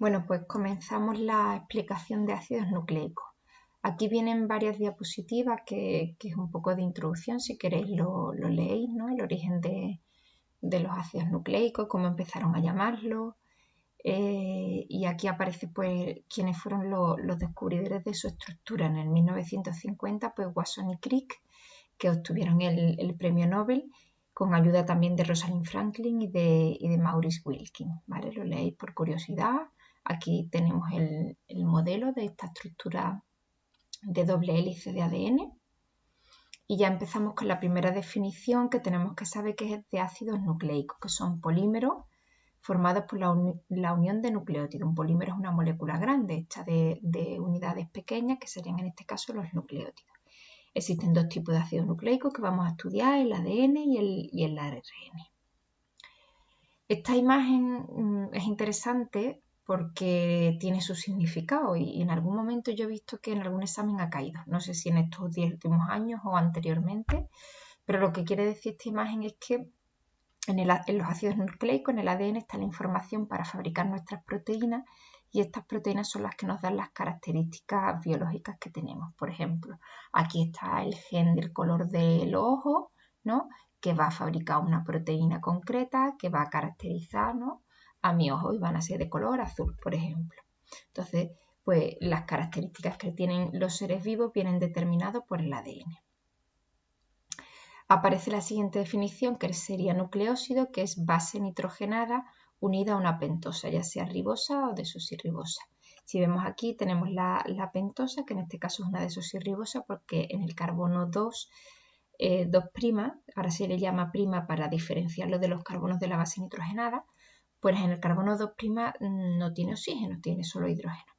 Bueno, pues comenzamos la explicación de ácidos nucleicos. Aquí vienen varias diapositivas que es un poco de introducción, si queréis lo leéis, ¿no? El origen de los ácidos nucleicos, cómo empezaron a llamarlos. Y aquí aparece pues quiénes fueron los descubridores de su estructura. En el 1950, pues Watson y Crick, que obtuvieron el premio Nobel, con ayuda también de Rosalind Franklin y de Maurice Wilkins, ¿vale? Lo leéis por curiosidad. Aquí tenemos el modelo de esta estructura de doble hélice de ADN. Y ya empezamos con la primera definición, que tenemos que saber que es de ácidos nucleicos, que son polímeros formados por la unión de nucleótidos. Un polímero es una molécula grande hecha de unidades pequeñas, que serían en este caso los nucleótidos. Existen dos tipos de ácidos nucleicos que vamos a estudiar, el ADN y el ARN. Esta imagen es interesante porque tiene su significado y en algún momento yo he visto que en algún examen ha caído. No sé si en estos 10 últimos años o anteriormente, pero lo que quiere decir esta imagen es que en los ácidos nucleicos, en el ADN, está la información para fabricar nuestras proteínas y estas proteínas son las que nos dan las características biológicas que tenemos. Por ejemplo, aquí está el gen del color del ojo, ¿no? Que va a fabricar una proteína concreta que va a caracterizar, ¿no? A mi ojo y van a ser de color azul, por ejemplo. Entonces, pues las características que tienen los seres vivos vienen determinadas por el ADN. Aparece la siguiente definición, que sería nucleósido, que es base nitrogenada unida a una pentosa, ya sea ribosa o desoxirribosa. Si vemos aquí tenemos la pentosa, que en este caso es una desoxirribosa porque en el carbono 2, 2', ahora se le llama prima para diferenciarlo de los carbonos de la base nitrogenada, pues en el carbono 2' no tiene oxígeno, tiene solo hidrógeno.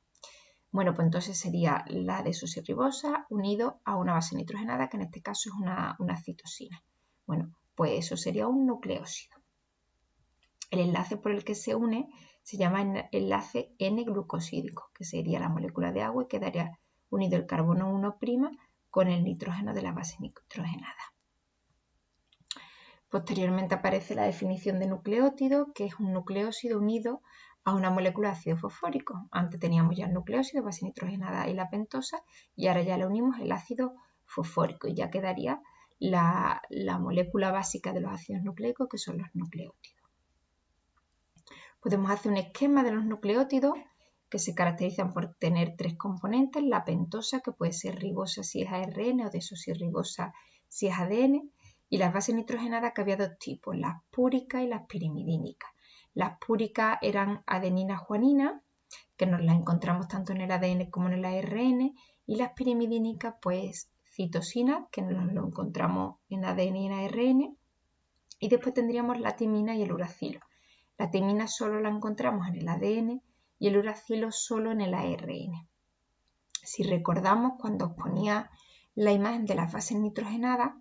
Bueno, pues entonces sería la desoxirribosa unido a una base nitrogenada, que en este caso es una citosina. Bueno, pues eso sería un nucleósido. El enlace por el que se une se llama enlace N-glucosídico, que sería la molécula de agua y quedaría unido el carbono 1' con el nitrógeno de la base nitrogenada. Posteriormente aparece la definición de nucleótido, que es un nucleósido unido a una molécula de ácido fosfórico. Antes teníamos ya el nucleósido, base nitrogenada y la pentosa, y ahora ya le unimos el ácido fosfórico y ya quedaría la molécula básica de los ácidos nucleicos, que son los nucleótidos. Podemos hacer un esquema de los nucleótidos que se caracterizan por tener tres componentes: la pentosa, que puede ser ribosa si es ARN o desoxirribosa si es ADN, y las bases nitrogenadas, que había dos tipos, las púricas y las pirimidínicas. Las púricas eran adenina guanina, que nos las encontramos tanto en el ADN como en el ARN, y las pirimidínicas, pues citosina, que nos lo encontramos en ADN y en ARN, y después tendríamos la timina y el uracilo. La timina solo la encontramos en el ADN y el uracilo solo en el ARN. Si recordamos, cuando os ponía la imagen de las bases nitrogenadas,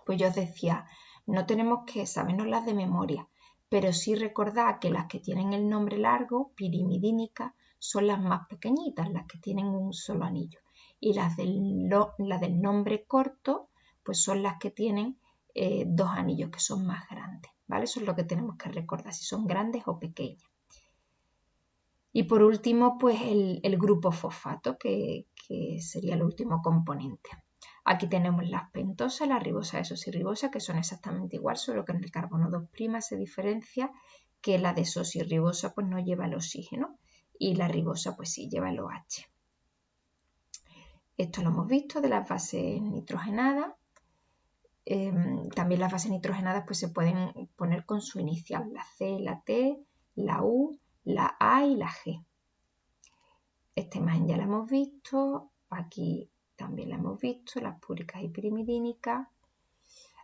pues yo os decía, no tenemos que sabernoslas de memoria, pero sí recordad que las que tienen el nombre largo, pirimidínicas, son las más pequeñitas, las que tienen un solo anillo. Y las del nombre corto, pues son las que tienen dos anillos, que son más grandes, ¿vale? Eso es lo que tenemos que recordar, si son grandes o pequeñas. Y por último, pues el grupo fosfato, que sería el último componente. Aquí tenemos las pentosas, la ribosa, desoxirribosa, que son exactamente igual, solo que en el carbono 2' se diferencia que la desoxirribosa pues no lleva el oxígeno y la ribosa pues sí lleva el OH. Esto lo hemos visto de las bases nitrogenadas. También las bases nitrogenadas pues se pueden poner con su inicial, la C, la T, la U, la A y la G. Esta imagen ya la hemos visto, aquí también la hemos visto, las púricas y pirimidínicas.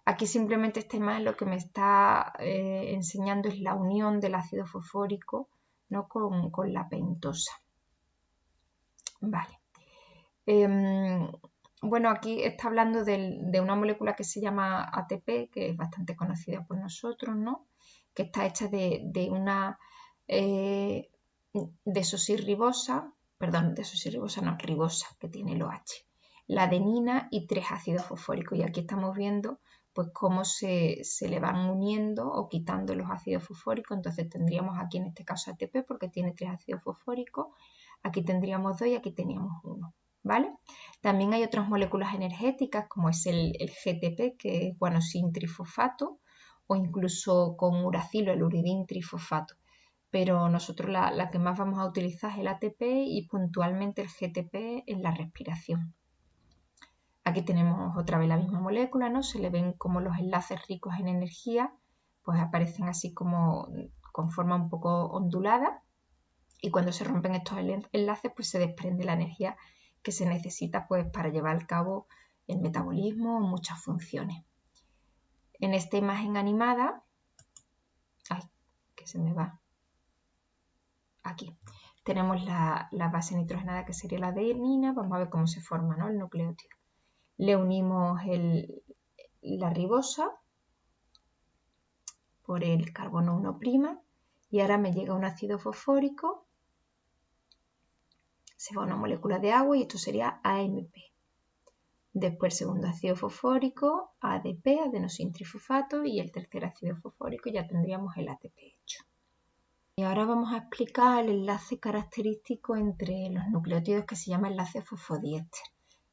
Aquí simplemente esta imagen lo que me está enseñando es la unión del ácido fosfórico, ¿no? con la pentosa. Vale. Bueno, aquí está hablando de una molécula que se llama ATP, que es bastante conocida por nosotros, ¿no? Que está hecha de una desoxirribosa, no, ribosa, que tiene el OH, la adenina y tres ácidos fosfóricos. Y aquí estamos viendo pues cómo se le van uniendo o quitando los ácidos fosfóricos. Entonces tendríamos aquí en este caso ATP porque tiene 3 ácidos fosfóricos, aquí tendríamos 2 y aquí teníamos 1, ¿vale? También hay otras moléculas energéticas como es el GTP, que es guanosin trifosfato, o incluso con uracilo, el uridín trifosfato. Pero nosotros la que más vamos a utilizar es el ATP y puntualmente el GTP en la respiración. Aquí tenemos otra vez la misma molécula, ¿no? Se le ven como los enlaces ricos en energía, pues aparecen así como con forma un poco ondulada, y cuando se rompen estos enlaces pues se desprende la energía que se necesita pues para llevar a cabo el metabolismo o muchas funciones. En esta imagen animada, ay, que se me va, aquí tenemos la base nitrogenada que sería la adenina. Vamos a ver cómo se forma, ¿no?, el nucleótido. Le unimos la ribosa por el carbono 1' y ahora me llega un ácido fosfórico, se va una molécula de agua y esto sería AMP. Después el segundo ácido fosfórico, ADP, adenosin trifosfato, y el tercer ácido fosfórico ya tendríamos el ATP hecho. Y ahora vamos a explicar el enlace característico entre los nucleótidos que se llama enlace fosfodiéster,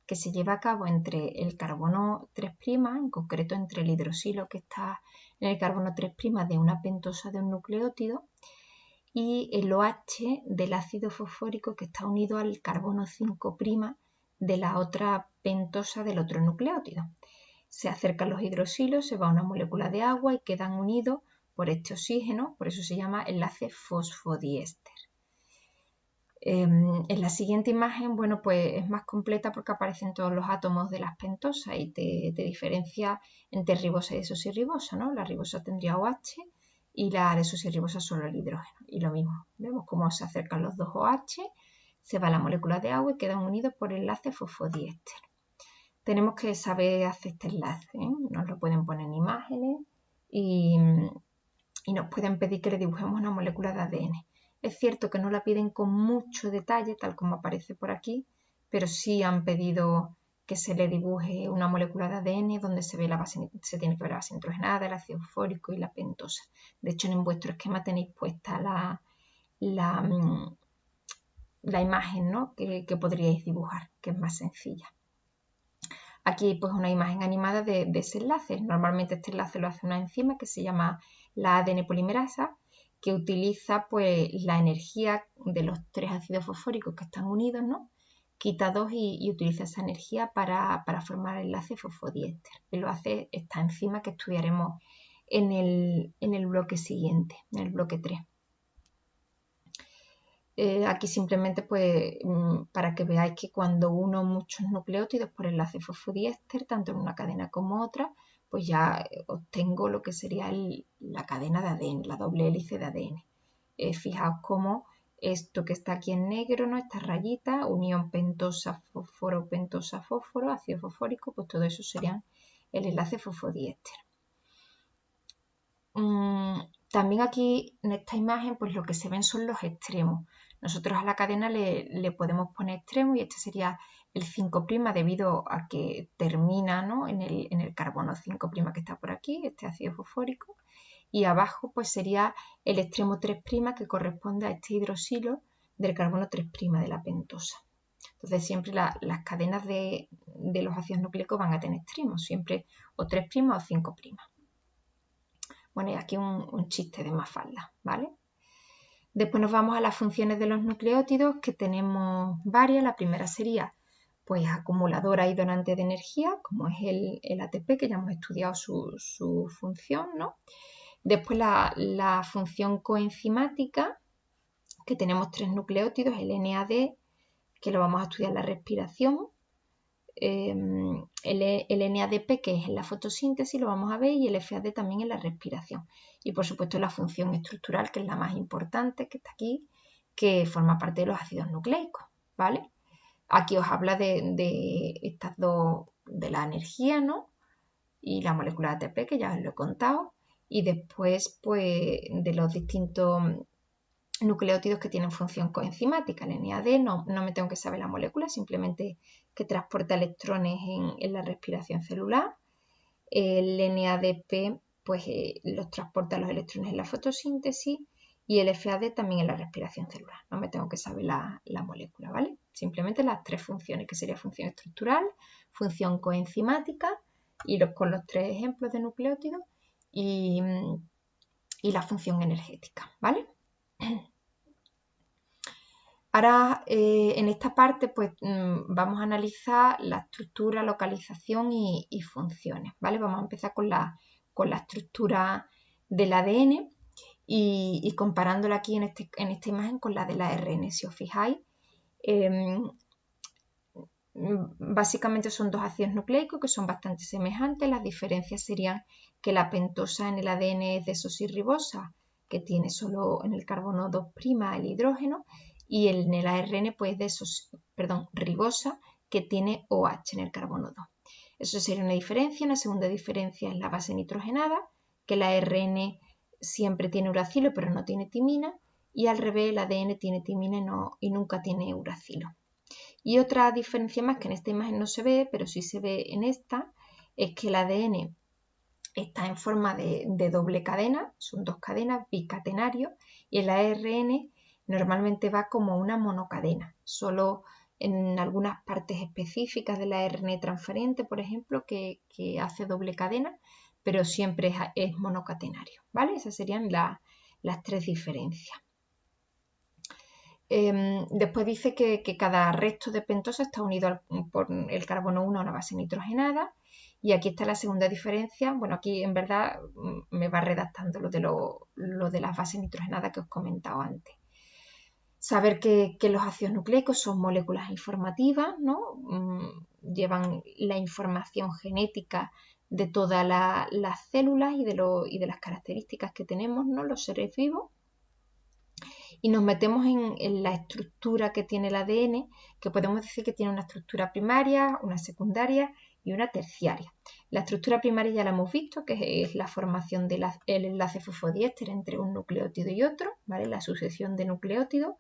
que se lleva a cabo entre el carbono 3', en concreto entre el hidroxilo que está en el carbono 3' de una pentosa de un nucleótido, y el OH del ácido fosfórico que está unido al carbono 5' de la otra pentosa del otro nucleótido. Se acercan los hidroxilos, se va una molécula de agua y quedan unidos por este oxígeno, por eso se llama enlace fosfodiéster. En la siguiente imagen, bueno, pues es más completa porque aparecen todos los átomos de las pentosas y te diferencia entre ribosa y desoxirribosa, ¿no? La ribosa tendría OH y la desoxirribosa solo el hidrógeno. Y lo mismo, vemos cómo se acercan los dos OH, se va la molécula de agua y quedan unidos por el enlace fosfodiéster. Tenemos que saber hacer este enlace, ¿eh? Nos lo pueden poner en imágenes y nos pueden pedir que le dibujemos una molécula de ADN. Es cierto que no la piden con mucho detalle, tal como aparece por aquí, pero sí han pedido que se le dibuje una molécula de ADN donde se tiene que ver la base nitrogenada, el ácido fosfórico y la pentosa. De hecho, en vuestro esquema tenéis puesta la imagen, ¿no?, que podríais dibujar, que es más sencilla. Aquí pues una imagen animada de ese enlace. Normalmente este enlace lo hace una enzima que se llama la ADN polimerasa, que utiliza pues la energía de los 3 ácidos fosfóricos que están unidos, ¿no? Quita 2 y utiliza esa energía para formar el enlace fosfodiéster. Y lo hace esta enzima que estudiaremos en el bloque siguiente, en el bloque 3. Aquí simplemente pues para que veáis que cuando uno muchos nucleótidos por enlace fosfodiéster, tanto en una cadena como otra, pues ya obtengo lo que sería la cadena de ADN, la doble hélice de ADN. Fijaos cómo esto que está aquí en negro, ¿no?, esta rayita, unión pentosa, fósforo, ácido fosfórico, pues todo eso serían el enlace fosfodiéster. También aquí en esta imagen pues lo que se ven son los extremos. Nosotros a la cadena le podemos poner extremos y este sería el 5' debido a que termina, ¿no?, en el carbono 5' que está por aquí, este ácido fosfórico, y abajo pues sería el extremo 3' que corresponde a este hidroxilo del carbono 3' de la pentosa. Entonces siempre las cadenas de los ácidos nucleicos van a tener extremos, siempre o 3' o 5'. Bueno, y aquí un chiste de Mafalda, ¿vale? Después nos vamos a las funciones de los nucleótidos, que tenemos varias. La primera sería pues acumuladora y donante de energía, como es el ATP, que ya hemos estudiado su función, ¿no? Después la función coenzimática, que tenemos 3 nucleótidos, el NAD, que lo vamos a estudiar en la respiración, el NADP, que es en la fotosíntesis, lo vamos a ver, y el FAD también en la respiración. Y por supuesto la función estructural, que es la más importante, que está aquí, que forma parte de los ácidos nucleicos, ¿vale? Aquí os habla de estas dos, de la energía, ¿no?, y la molécula de ATP, que ya os lo he contado, y después pues de los distintos nucleótidos que tienen función coenzimática. El NAD no me tengo que saber la molécula, simplemente que transporta electrones en la respiración celular. el NADP pues los transporta los electrones en la fotosíntesis y el FAD también en la respiración celular. No me tengo que saber la molécula, ¿vale? Simplemente las tres funciones, que sería función estructural, función coenzimática y con los tres ejemplos de nucleótidos y la función energética, ¿vale? Ahora, en esta parte, pues vamos a analizar la estructura, localización y funciones, ¿vale? Vamos a empezar con la estructura del ADN y comparándola aquí en esta imagen con la del ARN. Si os fijáis, básicamente son dos ácidos nucleicos que son bastante semejantes. Las diferencias serían que la pentosa en el ADN es desoxirribosa, que tiene solo en el carbono 2' el hidrógeno, y en el ARN pues ribosa, que tiene OH en el carbono 2. Eso sería una diferencia. Una segunda diferencia es la base nitrogenada, que el ARN siempre tiene uracilo pero no tiene timina, y al revés el ADN tiene timina y nunca tiene uracilo. Y otra diferencia más que en esta imagen no se ve, pero sí se ve en esta, es que el ADN está en forma de doble cadena, son dos cadenas, bicatenario, y el ARN normalmente va como una monocadena, solo en algunas partes específicas del ARN transferente, por ejemplo, que hace doble cadena, pero siempre es monocatenario, ¿vale? Esas serían las tres diferencias. Después dice que cada resto de pentosa está unido por el carbono 1 a una base nitrogenada. Y aquí está la segunda diferencia. Bueno, aquí en verdad me va redactando lo de las bases nitrogenadas que os comentado antes. Saber que los ácidos nucleicos son moléculas informativas, ¿no? Llevan la información genética de todas las células y de las características que tenemos, ¿no? Los seres vivos. Y nos metemos en la estructura que tiene el ADN, que podemos decir que tiene una estructura primaria, una secundaria y una terciaria. La estructura primaria ya la hemos visto, que es la formación del enlace fosfodiéster entre un nucleótido y otro, ¿vale? La sucesión de nucleótidos,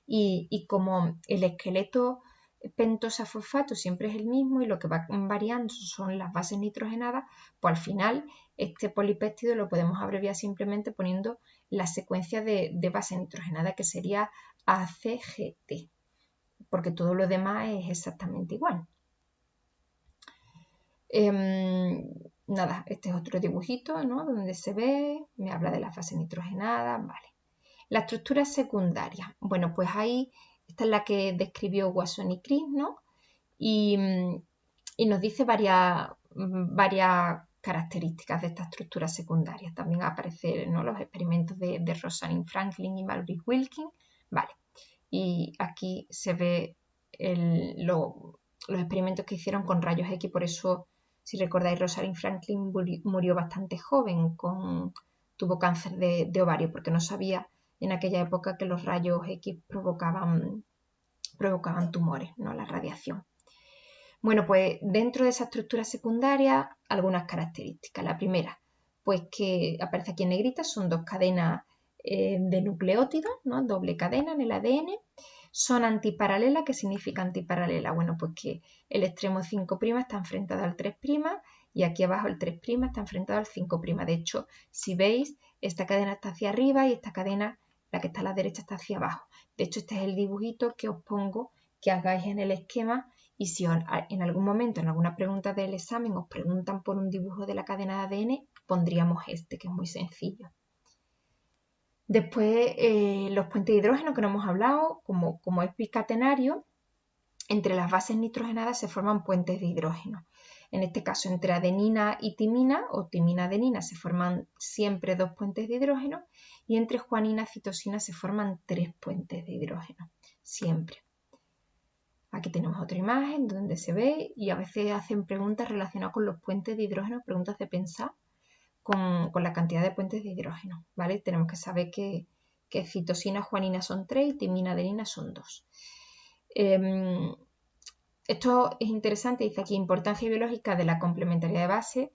y como el esqueleto pentosa-fosfato siempre es el mismo y lo que va variando son las bases nitrogenadas, pues al final este polipéptido lo podemos abreviar simplemente poniendo la secuencia de base nitrogenada, que sería ACGT, porque todo lo demás es exactamente igual. Nada, este es otro dibujito, ¿no? Donde se ve, me habla de la fase nitrogenada, vale. La estructura secundaria, bueno, pues ahí esta es la que describió Wasson y Crick, ¿no? Y nos dice varias características de esta estructura secundaria. También aparecen, ¿no?, los experimentos de Rosalind Franklin y Mallory Wilkins, vale. Y aquí se ve los experimentos que hicieron con rayos X, por eso, si recordáis, Rosalind Franklin murió bastante joven, tuvo cáncer de ovario, porque no sabía en aquella época que los rayos X provocaban tumores, ¿no?, la radiación. Bueno, pues dentro de esa estructura secundaria, algunas características. La primera, pues que aparece aquí en negrita, son dos cadenas de nucleótidos, ¿no?, doble cadena en el ADN. Son antiparalelas. ¿Qué significa antiparalela? Bueno, pues que el extremo 5' está enfrentado al 3' y aquí abajo el 3' está enfrentado al 5'. De hecho, si veis, esta cadena está hacia arriba y esta cadena, la que está a la derecha, está hacia abajo. De hecho, este es el dibujito que os pongo que hagáis en el esquema, y si en algún momento, en alguna pregunta del examen, os preguntan por un dibujo de la cadena de ADN, pondríamos este, que es muy sencillo. Después, los puentes de hidrógeno que no hemos hablado, como es bicatenario, entre las bases nitrogenadas se forman puentes de hidrógeno. En este caso, entre adenina y timina, o timina-adenina, se forman siempre dos puentes de hidrógeno, y entre juanina y citosina se forman tres puentes de hidrógeno, siempre. Aquí tenemos otra imagen donde se ve, y a veces hacen preguntas relacionadas con los puentes de hidrógeno, preguntas de pensar con la cantidad de puentes de hidrógeno, ¿vale? Tenemos que saber que citosina, juanina son 3 y timina, adenina son 2. Esto es interesante, dice aquí, importancia biológica de la complementariedad de base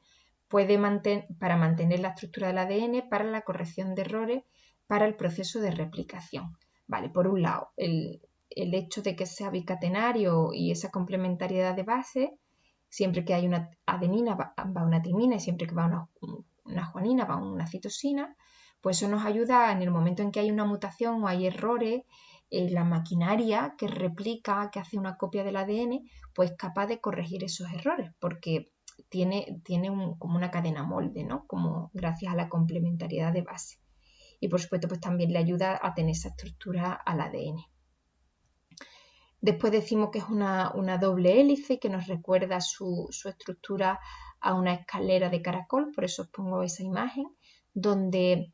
para mantener la estructura del ADN, para la corrección de errores, para el proceso de replicación. Vale, por un lado, el hecho de que sea bicatenario y esa complementariedad de base siempre que hay una adenina va una timina y siempre que va una guanina va una citosina, pues eso nos ayuda en el momento en que hay una mutación o hay errores, la maquinaria que replica, que hace una copia del ADN, pues es capaz de corregir esos errores, porque tiene como una cadena molde, ¿no? Como gracias a la complementariedad de base. Y por supuesto, pues también le ayuda a tener esa estructura al ADN. Después decimos que es una doble hélice que nos recuerda su estructura a una escalera de caracol, por eso os pongo esa imagen, donde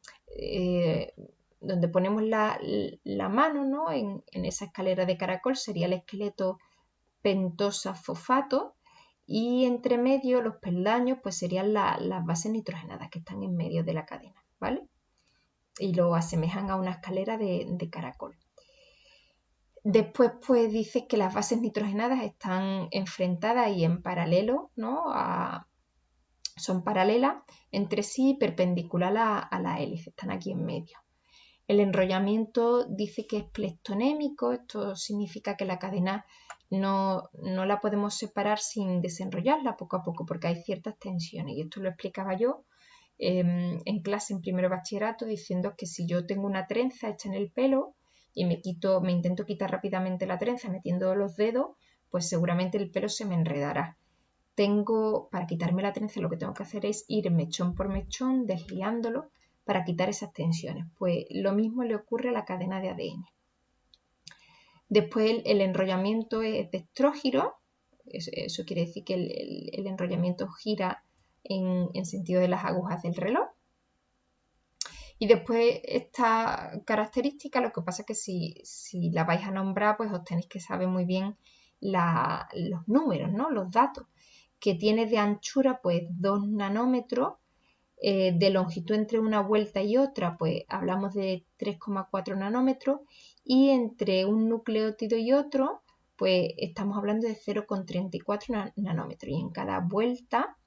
ponemos la mano, ¿no? en esa escalera de caracol sería el esqueleto pentosa-fosfato y entre medio los peldaños pues serían las bases nitrogenadas que están en medio de la cadena, ¿vale? Y lo asemejan a una escalera de caracol. Después pues dice que las bases nitrogenadas están enfrentadas y en paralelo, ¿no? Son paralelas entre sí, perpendicular a la hélice, están aquí en medio. El enrollamiento dice que es plectonémico, esto significa que la cadena no la podemos separar sin desenrollarla poco a poco porque hay ciertas tensiones y esto lo explicaba yo en clase en primero bachillerato diciendo que si yo tengo una trenza hecha en el pelo y me intento quitar rápidamente la trenza metiendo los dedos, pues seguramente el pelo se me enredará. Para quitarme la trenza lo que tengo que hacer es ir mechón por mechón, desliándolo para quitar esas tensiones. Pues lo mismo le ocurre a la cadena de ADN. Después el enrollamiento es dextrógiro, eso quiere decir que el enrollamiento gira en sentido de las agujas del reloj. Y después esta característica, lo que pasa es que si la vais a nombrar, pues os tenéis que saber muy bien los números, ¿no? Los datos, que tiene de anchura pues 2 nanómetros, de longitud entre una vuelta y otra, pues hablamos de 3,4 nanómetros, y entre un nucleótido y otro, pues estamos hablando de 0,34 nanómetros, y en cada vuelta,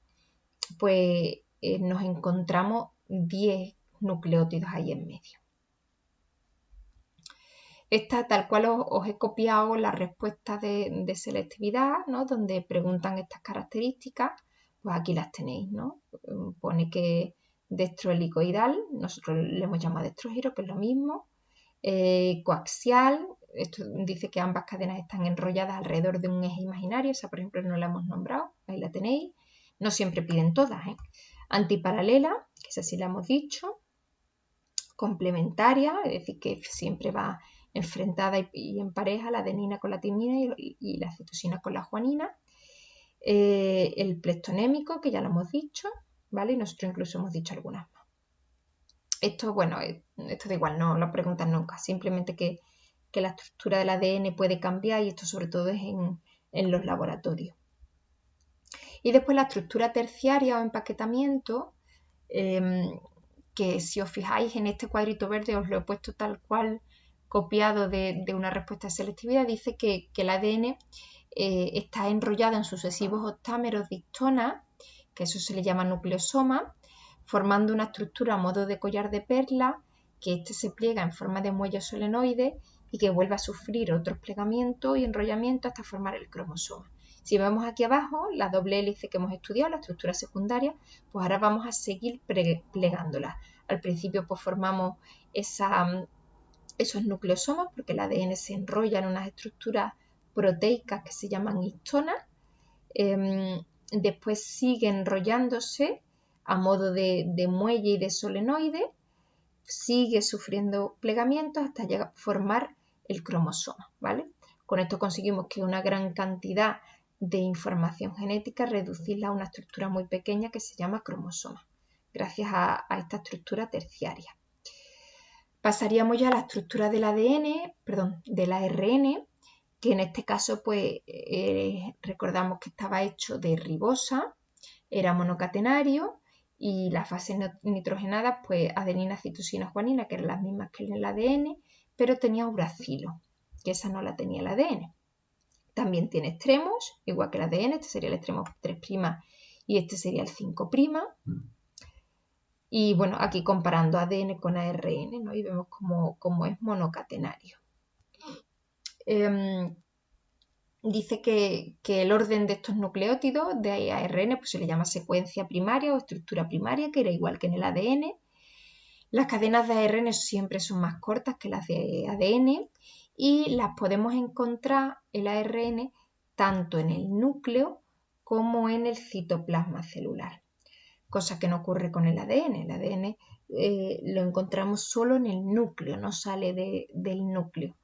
pues nos encontramos 10 nucleótidos ahí en medio. Esta tal cual os he copiado las respuestas de selectividad, ¿no? Donde preguntan estas características, pues aquí las tenéis, ¿no? Pone que dextrohelicoidal, nosotros le hemos llamado dextrógiro, que es lo mismo, coaxial, esto dice que ambas cadenas están enrolladas alrededor de un eje imaginario, esa por ejemplo no la hemos nombrado, ahí la tenéis, no siempre piden todas, ¿eh? Antiparalela, que esa sí la hemos dicho, complementaria, es decir, que siempre va enfrentada y en pareja la adenina con la timina y la citosina con la guanina. El plectonémico, que ya lo hemos dicho, ¿vale? Y nosotros incluso hemos dicho algunas más. Esto, bueno, esto da igual, no lo preguntan nunca, simplemente que la estructura del ADN puede cambiar y esto sobre todo es en los laboratorios. Y después la estructura terciaria o empaquetamiento, que si os fijáis en este cuadrito verde os lo he puesto tal cual copiado de una respuesta de selectividad, dice que el ADN está enrollado en sucesivos octámeros de histona, que eso se le llama nucleosoma, formando una estructura a modo de collar de perla, que este se pliega en forma de muelle solenoide y que vuelve a sufrir otros plegamientos y enrollamientos hasta formar el cromosoma. Si vemos aquí abajo la doble hélice que hemos estudiado, la estructura secundaria, pues ahora vamos a seguir plegándola. Al principio pues formamos esos nucleosomas porque el ADN se enrolla en unas estructuras proteicas que se llaman histonas. Después sigue enrollándose a modo de muelle y de solenoide, sigue sufriendo plegamientos hasta llegar a formar el cromosoma, ¿vale? Con esto conseguimos que una gran cantidad de información genética reducirla a una estructura muy pequeña que se llama cromosoma, gracias a esta estructura terciaria. Pasaríamos ya a la estructura del ADN, perdón, del ARN, que en este caso pues recordamos que estaba hecho de ribosa, era monocatenario y las fases nitrogenadas pues adenina, citosina, guanina, que eran las mismas que en el ADN, pero tenía uracilo, que esa no la tenía el ADN. También tiene extremos, igual que el ADN, este sería el extremo 3' y este sería el 5'. Y bueno, aquí comparando ADN con ARN, ¿no? Y vemos cómo es monocatenario. dice que el orden de estos nucleótidos de ARN pues se le llama secuencia primaria o estructura primaria, que era igual que en el ADN. Las cadenas de ARN siempre son más cortas que las de ADN y las podemos encontrar, el ARN, tanto en el núcleo como en el citoplasma celular, cosa que no ocurre con el ADN. El ADN lo encontramos solo en el núcleo, no sale del núcleo.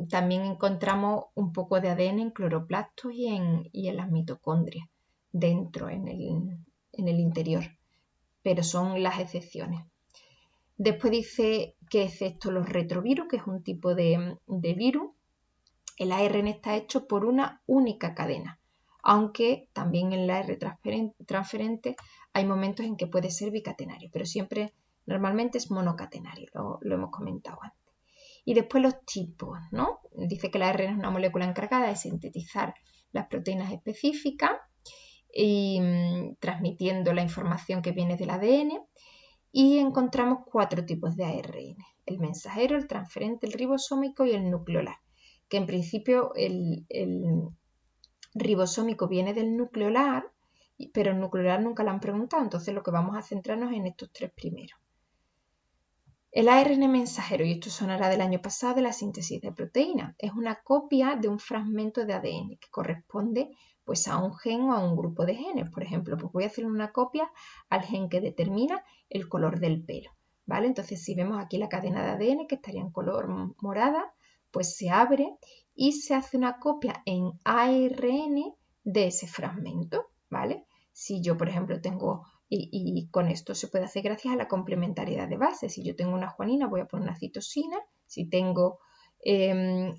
También encontramos un poco de ADN en cloroplastos y en las mitocondrias, dentro, en el interior, pero son las excepciones. Después dice que excepto los retrovirus, que es un tipo de virus, el ARN está hecho por una única cadena, aunque también en la R transferente hay momentos en que puede ser bicatenario, pero siempre normalmente es monocatenario, lo hemos comentado antes. Y después los tipos, ¿no? Dice que el ARN es una molécula encargada de sintetizar las proteínas específicas y transmitiendo la información que viene del ADN. Y encontramos 4 tipos de ARN: el mensajero, el transferente, el ribosómico y el nucleolar, que en principio el ribosómico viene del nucleolar, pero el nucleolar nunca lo han preguntado, entonces lo que vamos a centrarnos en estos 3 primeros. El ARN mensajero, y esto sonará del año pasado, de la síntesis de proteínas, es una copia de un fragmento de ADN que corresponde pues a un gen o a un grupo de genes. Por ejemplo, pues voy a hacer una copia al gen que determina el color del pelo, ¿vale? Entonces, si vemos aquí la cadena de ADN que estaría en color morada, pues se abre y se hace una copia en ARN de ese fragmento, ¿vale? Si yo, por ejemplo, tengo, y con esto se puede hacer gracias a la complementariedad de bases. Si yo tengo una guanina, voy a poner una citosina. Si tengo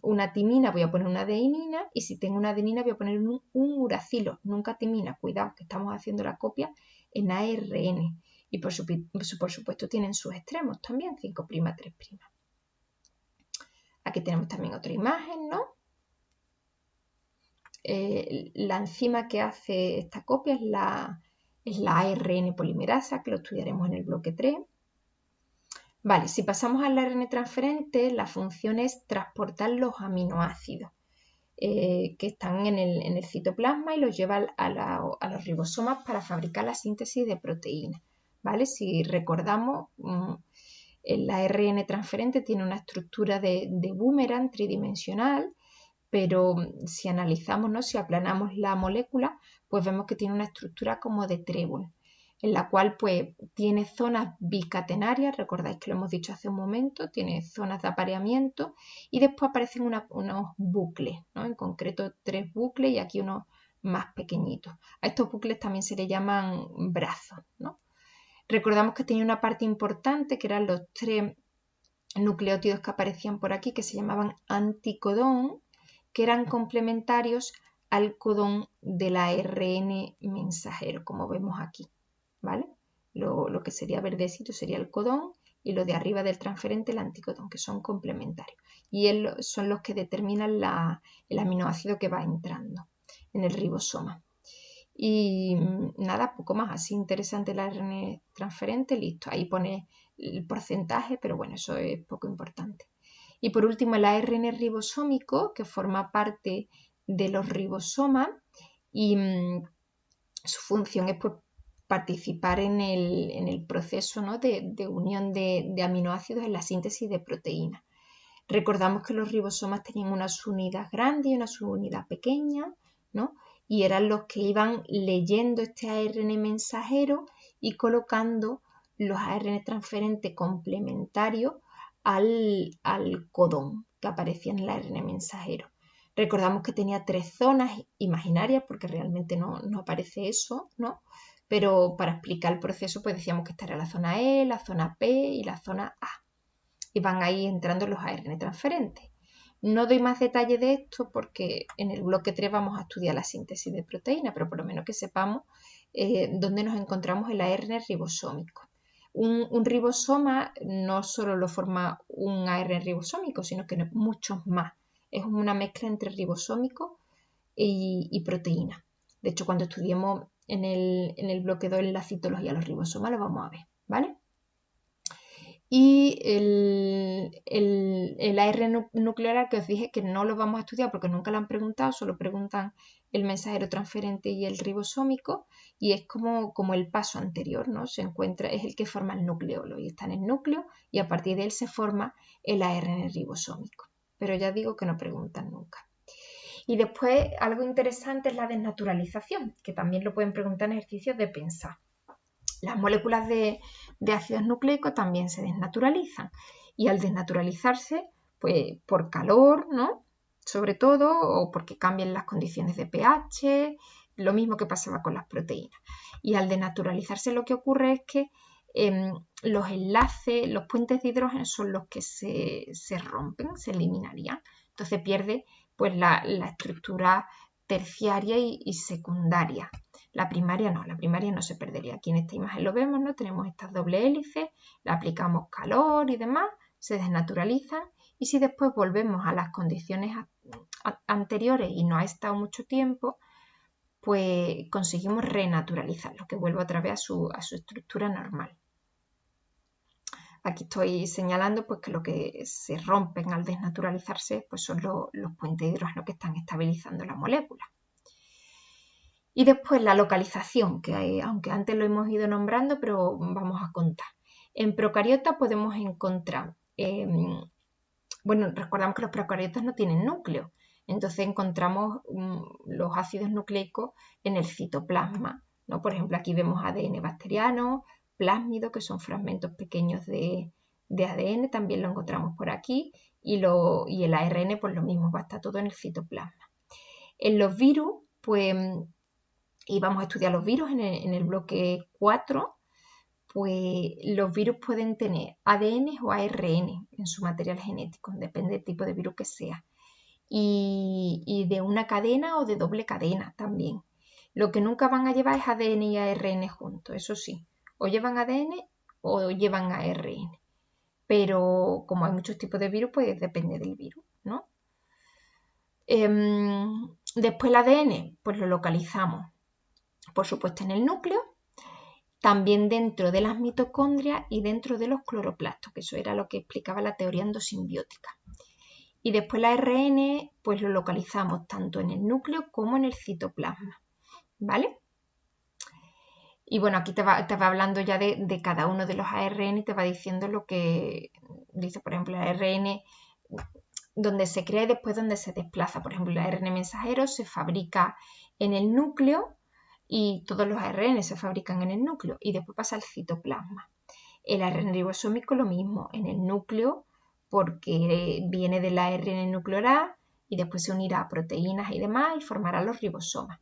una timina, voy a poner una adenina. Y si tengo una adenina, voy a poner un uracilo, nunca timina. Cuidado, que estamos haciendo la copia en ARN. Y por supuesto tienen sus extremos también, 5', 3'. Aquí tenemos también otra imagen, ¿no? La enzima que hace esta copia es la ARN polimerasa, que lo estudiaremos en el bloque 3. Vale, si pasamos al ARN transferente, la función es transportar los aminoácidos que están en el citoplasma y los lleva a los ribosomas para fabricar la síntesis de proteínas. ¿Vale? Si recordamos, el ARN transferente tiene una estructura de boomerang tridimensional, pero si analizamos, ¿no? Si aplanamos la molécula, pues vemos que tiene una estructura como de trébol, en la cual pues tiene zonas bicatenarias, recordáis que lo hemos dicho hace un momento, tiene zonas de apareamiento y después aparecen unos bucles, ¿no? En concreto 3 bucles y aquí unos más pequeñitos. A estos bucles también se les llaman brazos, ¿no? Recordamos que tenía una parte importante que eran los 3 nucleótidos que aparecían por aquí, que se llamaban anticodón, que eran complementarios al codón del ARN mensajero, como vemos aquí, ¿vale? Lo que sería verdecito sería el codón y lo de arriba del transferente el anticodón, que son complementarios. Y son los que determinan el aminoácido que va entrando en el ribosoma. Y nada, poco más, así interesante el ARN transferente, listo. Ahí pone el porcentaje, pero bueno, eso es poco importante. Y por último, el ARN ribosómico, que forma parte de los ribosomas y su función es pues, participar en el proceso, ¿no? de unión de aminoácidos en la síntesis de proteínas. Recordamos que los ribosomas tenían una subunidad grande y una subunidad pequeña, ¿no? Y eran los que iban leyendo este ARN mensajero y colocando los ARN transferentes complementarios al codón que aparecía en el ARN mensajero. Recordamos que tenía 3 zonas imaginarias porque realmente no aparece eso, ¿no? Pero para explicar el proceso pues decíamos que esta era la zona E, la zona P y la zona A. Y van ahí entrando los ARN transferentes. No doy más detalle de esto porque en el bloque 3 vamos a estudiar la síntesis de proteína, pero por lo menos que sepamos dónde nos encontramos el ARN ribosómico. Un ribosoma no solo lo forma un ARN ribosómico, sino que muchos más. Es una mezcla entre ribosómico y proteína. De hecho, cuando estudiemos en el bloque 2 la citología de los ribosomas lo vamos a ver, ¿vale? Y el ARN nuclear que os dije que no lo vamos a estudiar porque nunca lo han preguntado, solo preguntan el mensajero transferente y el ribosómico, y es como el paso anterior, ¿no? Se encuentra, es el que forma el nucleolo, y está en el núcleo, y a partir de él se forma el ARN ribosómico. Pero ya digo que no preguntan nunca. Y después algo interesante es la desnaturalización, que también lo pueden preguntar en ejercicios de pensar. Las moléculas de ácidos nucleicos también se desnaturalizan, y al desnaturalizarse, pues por calor, ¿no? Sobre todo, o porque cambian las condiciones de pH, lo mismo que pasaba con las proteínas. Y al desnaturalizarse lo que ocurre es que los enlaces, los puentes de hidrógeno son los que se rompen, se eliminarían. Entonces pierde pues la estructura terciaria y secundaria. La primaria no se perdería. Aquí en esta imagen lo vemos, ¿no? Tenemos estas doble hélices, le aplicamos calor y demás, se desnaturalizan, y si después volvemos a las condiciones anteriores y no ha estado mucho tiempo, pues conseguimos renaturalizarlo, que vuelva otra vez a su estructura normal. Aquí estoy señalando pues, que lo que se rompen al desnaturalizarse pues, son los puentes de hidrógeno que están estabilizando la molécula. Y después la localización, que aunque antes lo hemos ido nombrando, pero vamos a contar. En procariotas podemos encontrar, bueno, recordamos que los procariotas no tienen núcleo, entonces encontramos los ácidos nucleicos en el citoplasma, ¿no? Por ejemplo, aquí vemos ADN bacteriano, plásmido, que son fragmentos pequeños de ADN, también lo encontramos por aquí, y el ARN, pues lo mismo, va a estar todo en el citoplasma. En los virus, pues, y vamos a estudiar los virus en el bloque 4, pues los virus pueden tener ADN o ARN en su material genético, depende del tipo de virus que sea, y de una cadena o de doble cadena también. Lo que nunca van a llevar es ADN y ARN juntos, eso sí, o llevan ADN o llevan ARN, pero como hay muchos tipos de virus, pues depende del virus, ¿no? Después el ADN, pues lo localizamos, por supuesto, en el núcleo, también dentro de las mitocondrias y dentro de los cloroplastos, que eso era lo que explicaba la teoría endosimbiótica. Y después el ARN, pues lo localizamos tanto en el núcleo como en el citoplasma, ¿vale? Y bueno, aquí te va hablando ya de cada uno de los ARN y te va diciendo lo que dice, por ejemplo, el ARN donde se crea y después donde se desplaza. Por ejemplo, el ARN mensajero se fabrica en el núcleo, y todos los ARN se fabrican en el núcleo, y después pasa al citoplasma. El ARN ribosómico lo mismo, en el núcleo, porque viene del ARN nuclear y después se unirá a proteínas y demás y formará los ribosomas.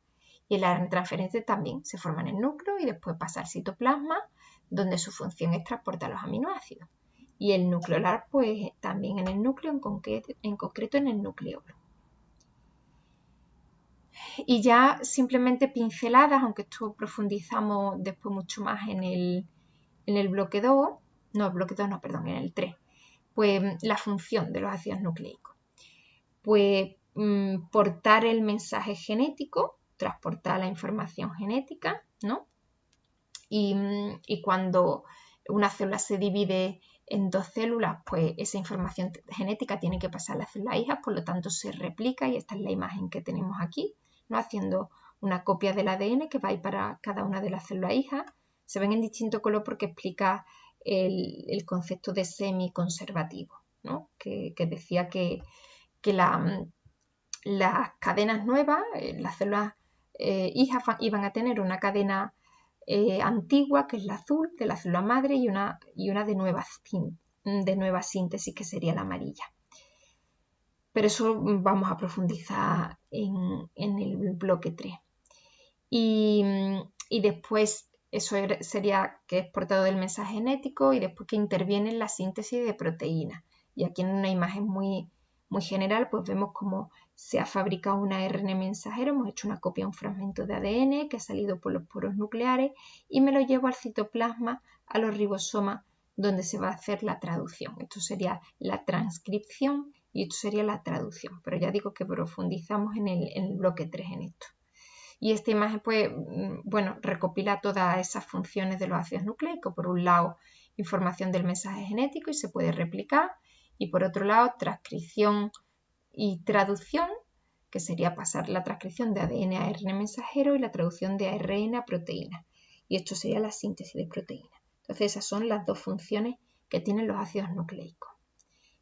Y el ARN transferente también se forma en el núcleo y después pasa al citoplasma, donde su función es transportar los aminoácidos. Y el nucleolar, pues también en el núcleo, en concreto en el nucleolo. Y ya simplemente pinceladas, aunque esto profundizamos después mucho más en el bloque 2, no, el bloque 2 no, perdón, en el 3, pues la función de los ácidos nucleicos. Pues portar el mensaje genético, transportar la información genética, ¿no? Y cuando una célula se divide en dos células, pues esa información genética tiene que pasar a las células hijas, por lo tanto se replica, y esta es la imagen que tenemos aquí, ¿no? Haciendo una copia del ADN que va a ir para cada una de las células hijas. Se ven en distinto color porque explica el concepto de semiconservativo, ¿no? Que decía que las cadenas nuevas, las células hijas iban a tener una cadena antigua, que es la azul, de la célula madre, y una de nueva síntesis, que sería la amarilla. Pero eso vamos a profundizar en el bloque 3. Y después eso sería que es portador del mensaje genético, y después que interviene en la síntesis de proteínas. Y aquí en una imagen muy general, pues vemos cómo se ha fabricado un ARN mensajero, hemos hecho una copia de un fragmento de ADN que ha salido por los poros nucleares, y me lo llevo al citoplasma, a los ribosomas, donde se va a hacer la traducción. Esto sería la transcripción y esto sería la traducción, pero ya digo que profundizamos en el bloque 3 en esto. Y esta imagen, pues, bueno, recopila todas esas funciones de los ácidos nucleicos. Por un lado, información del mensaje genético y se puede replicar. Y por otro lado, transcripción y traducción, que sería pasar la transcripción de ADN a ARN mensajero y la traducción de ARN a proteína. Y esto sería la síntesis de proteína. Entonces esas son las dos funciones que tienen los ácidos nucleicos.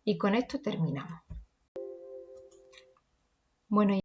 Y con esto terminamos. Bueno,